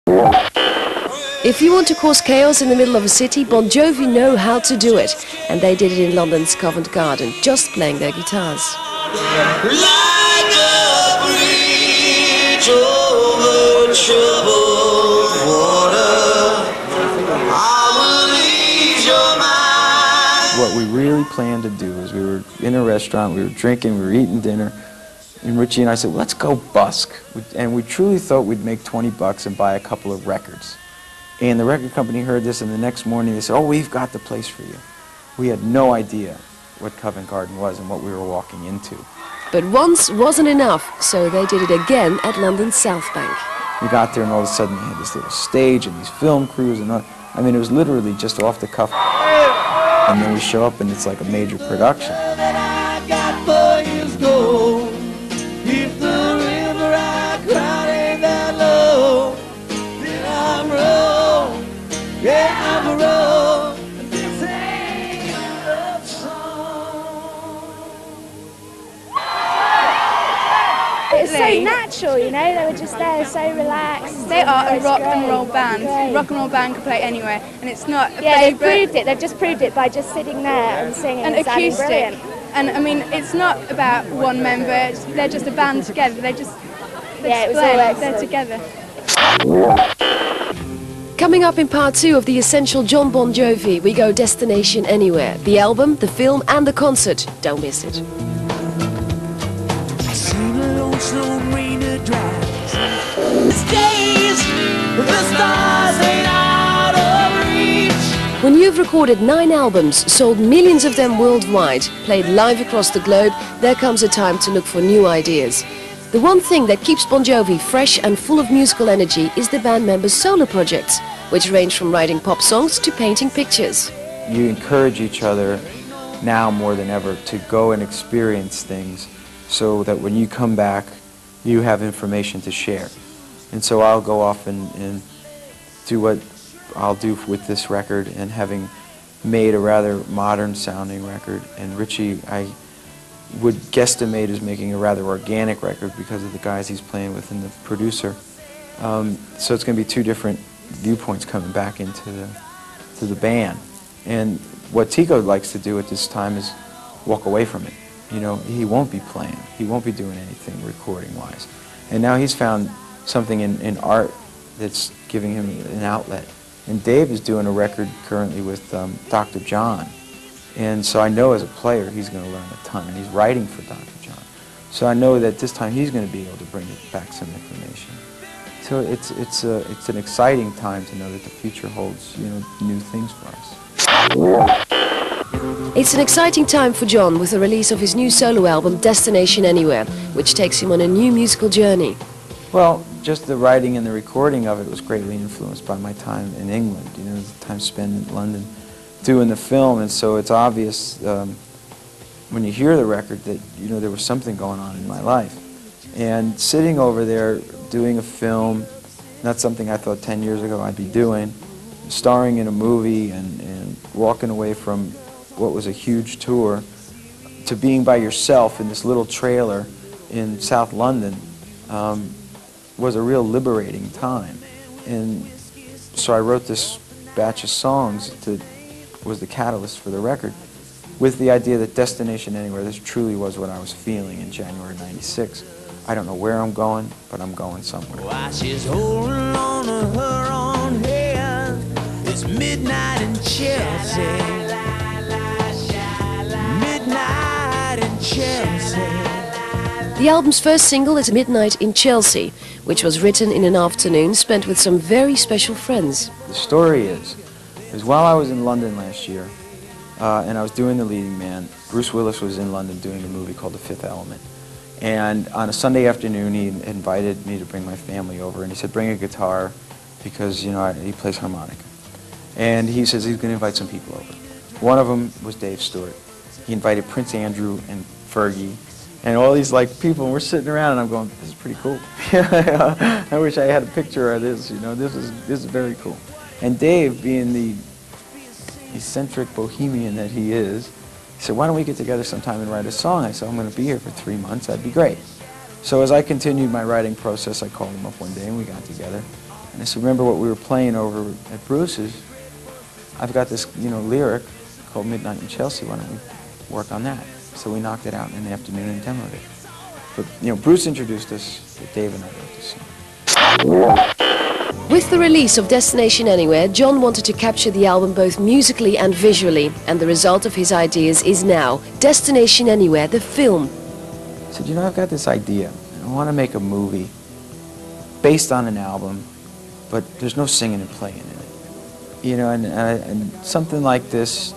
If you want to cause chaos in the middle of a city, Bon Jovi know how to do it. And they did it in London's Covent Garden, just playing their guitars. Like a bridge over troubled water, I will ease your mind. What we really planned to do is we were in a restaurant, we were drinking, we were eating dinner, and Richie and I said, let's go busk. And we truly thought we'd make 20 bucks and buy a couple of records. And the record company heard this, and the next morning they said, oh, we've got the place for you. We had no idea what Covent Garden was and what we were walking into. But once wasn't enough, so they did it again at London's South Bank. We got there and all of a sudden they had this little stage and these film crews and I mean, it was literally just off the cuff. And then we show up and it's like a major production. If the river I cried ain't that low, then I'm wrong, yeah, I'm wrong. This ain't a love song. It's so natural, you know, they were just there, so relaxed. They are a rock and roll band. Rock and roll band can play anywhere, and it's not a yeah, they've favourite. proved it, they've just proved it by just sitting there and singing and sounding acoustic. brilliant. And I mean, it's not about one member, they're just a band together, they're Yeah, it was all they're together. Coming up in part 2 of the essential Jon Bon Jovi, we go Destination Anywhere. The album, the film and the concert. Don't miss it. I seen a lonesome rainer drive. These days, the stars ain't out of reach. When you've recorded 9 albums, sold millions of them worldwide, played live across the globe, there comes a time to look for new ideas. The one thing that keeps Bon Jovi fresh and full of musical energy is the band members' solo projects, which range from writing pop songs to painting pictures. You encourage each other now more than ever to go and experience things so that when you come back, you have information to share. And so I'll go off and do what I'll do with this record, and having made a rather modern sounding record, and Richie I would guesstimate as making a rather organic record because of the guys he's playing with and the producer. So it's going to be 2 different viewpoints coming back into the band. And what Tico likes to do at this time is walk away from it. You know, he won't be playing, he won't be doing anything recording-wise. And now he's found something in art that's giving him an outlet. And Dave is doing a record currently with Dr. John. And so I know as a player he's going to learn a ton, and he's writing for Dr. John. So I know that this time he's going to be able to bring back some information. So it's an exciting time to know that the future holds, you know, new things for us. It's an exciting time for Jon with the release of his new solo album, Destination Anywhere, which takes him on a new musical journey. Well, just the writing and the recording of it was greatly influenced by my time in England, you know, the time spent in London doing the film, and so it's obvious when you hear the record that, you know, there was something going on in my life. And sitting over there doing a film, not something I thought 10 years ago I'd be doing, starring in a movie and walking away from what was a huge tour to being by yourself in this little trailer in South London was a real liberating time. And so I wrote this batch of songs that was the catalyst for the record, with the idea that Destination Anywhere, this truly was what I was feeling in January '96. I don't know where I'm going, but I'm going somewhere. While she's holding on to her own hand, it's midnight in Chelsea. Midnight in Chelsea. The album's first single is Midnight in Chelsea, which was written in an afternoon spent with some very special friends. The story is while I was in London last year, and I was doing The Leading Man, Bruce Willis was in London doing a movie called The Fifth Element. And on a Sunday afternoon, he invited me to bring my family over, and he said, bring a guitar, because, you know, he plays harmonica. And he says he's going to invite some people over. One of them was Dave Stewart. He invited Prince Andrew and Fergie, and all these, like, people, and we're sitting around, and I'm going, this is pretty cool. I wish I had a picture of this, you know, this is very cool. And Dave, being the eccentric bohemian that he is, he said, why don't we get together sometime and write a song? I said, I'm going to be here for 3 months, that'd be great. So as I continued my writing process, I called him up one day and we got together. And I said, remember what we were playing over at Bruce's? I've got this, lyric called Midnight in Chelsea. Why don't we work on that? So we knocked it out in the afternoon and demoed it. But, Bruce introduced us, but Dave and I wrote this song. With the release of Destination Anywhere, John wanted to capture the album both musically and visually, and the result of his ideas is now Destination Anywhere, the film. I said, I've got this idea. I want to make a movie based on an album, but there's no singing and playing in it. And something like this,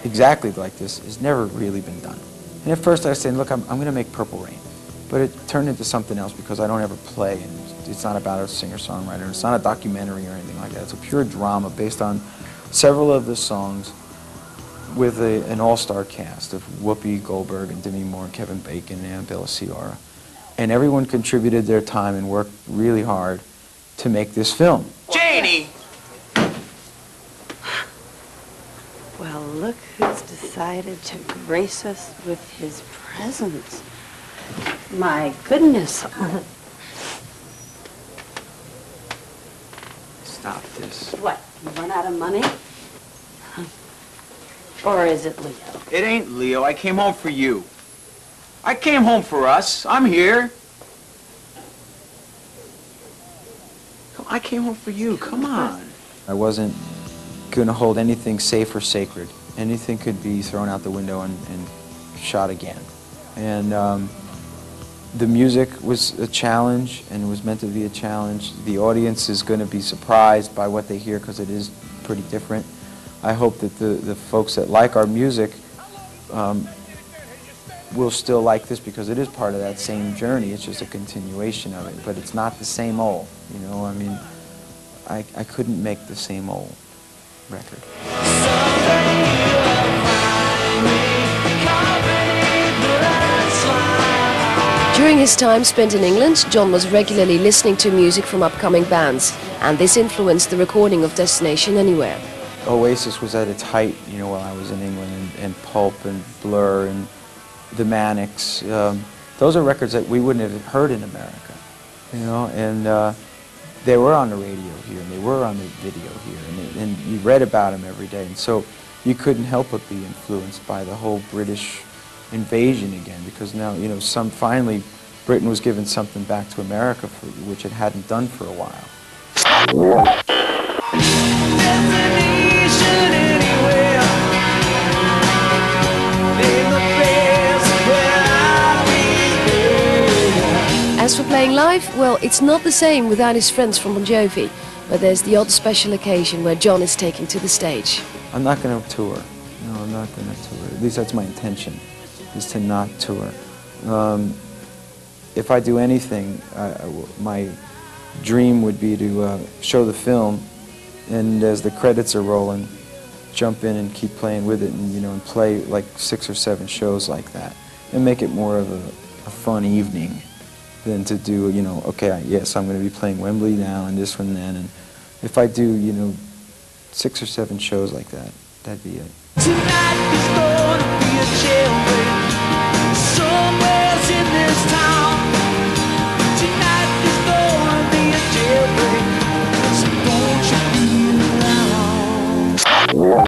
exactly like this, has never really been done. And at first I was saying, look, I'm going to make Purple Rain. But it turned into something else because I don't ever play, and it's not about a singer-songwriter. It's not a documentary or anything like that. It's a pure drama based on several of the songs with an all-star cast of Whoopi Goldberg and Demi Moore and Kevin Bacon and Annabella Sciorra. And everyone contributed their time and worked really hard to make this film. Janie! Well, look who's decided to grace us with his presence. My goodness. Stop this. What, you run out of money? Or is it Leo? It ain't Leo. I came home for you. I came home for us. I'm here. I came home for you. Come on. I wasn't going to hold anything safe or sacred. Anything could be thrown out the window and shot again. And the music was a challenge, and it was meant to be a challenge. The audience is going to be surprised by what they hear because it is pretty different. I hope that the folks that like our music will still like this because it is part of that same journey. It's just a continuation of it, but it's not the same old. I mean, I couldn't make the same old record. During his time spent in England, John was regularly listening to music from upcoming bands, and this influenced the recording of Destination Anywhere. Oasis was at its height, while I was in England, and Pulp and Blur and the Manics. Those are records that we wouldn't have heard in America, and they were on the radio here, and they were on the video here, and you read about them every day, and so you couldn't help but be influenced by the whole British invasion again, because now, finally Britain was giving something back to America, which it hadn't done for a while. As for playing live, well, it's not the same without his friends from Bon Jovi, but there's the odd special occasion where John is taking to the stage. I'm not going to tour. No, I'm not going to tour. At least that's my intention, is to not tour. If I do anything, my dream would be to show the film, and as the credits are rolling, jump in and keep playing with it, and play like 6 or 7 shows like that, and make it more of a fun evening than to do, okay, yes, I'm going to be playing Wembley now and this one then, and if I do, 6 or 7 shows like that, that'd be it.